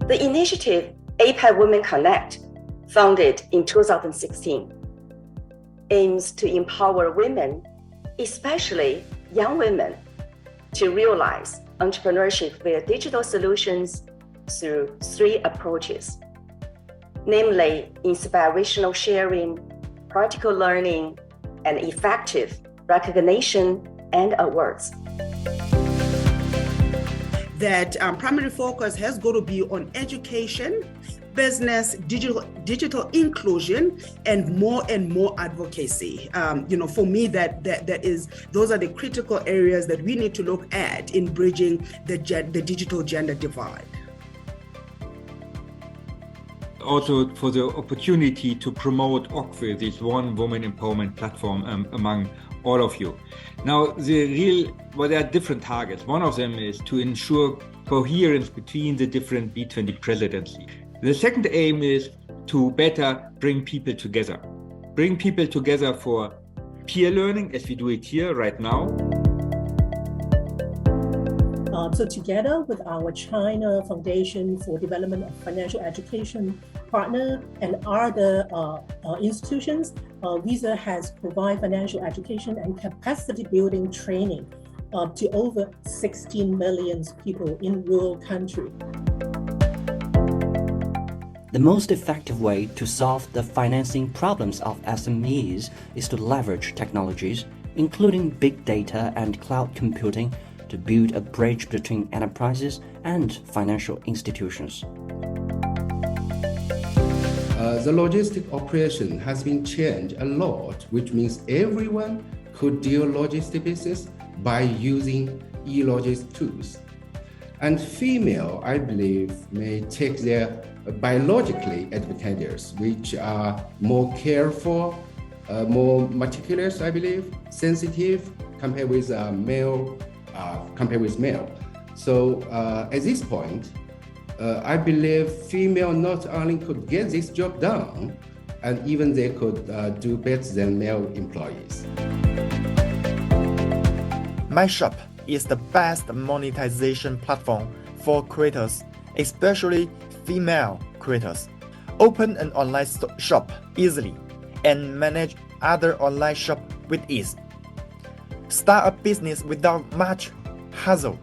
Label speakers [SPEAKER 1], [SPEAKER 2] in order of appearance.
[SPEAKER 1] The initiative APAC Women Connect, founded in 2016, aims to empower women, especially young women, to realize entrepreneurship via digital solutions through 3 approaches, namely inspirational sharing, practical learning, and effective recognition and awards.
[SPEAKER 2] That primary focus has got to be on education, business, digital inclusion, and more advocacy. For me, those are the critical areas that we need to look at in bridging the digital gender divide.
[SPEAKER 3] Also for the opportunity to promote OCFE, this one woman empowerment platform among all of you. Now, there are different targets. One of them is to ensure coherence between the different B20 presidencies. The second aim is to better bring people together. Bring people together for peer learning, as we do it here right now.
[SPEAKER 4] So together with our China Foundation for Development of Financial Education partner and other institutions, Visa has provided financial education and capacity building training to over 16 million people in rural countries.
[SPEAKER 5] The most effective way to solve the financing problems of SMEs is to leverage technologies, including big data and cloud computing, to build a bridge between enterprises and financial institutions.
[SPEAKER 6] The logistic operation has been changed a lot, which means everyone could do logistic business by using e-logistic tools. And female, I believe, may take their biologically advantages, which are more careful, more meticulous, I believe, sensitive compared with male. So at this point, I believe female not only could get this job done, and even they could do better than male employees.
[SPEAKER 7] My Shop is the best monetization platform for creators, especially female creators. Open an online shop easily and manage other online shops with ease. Start a business without much hassle.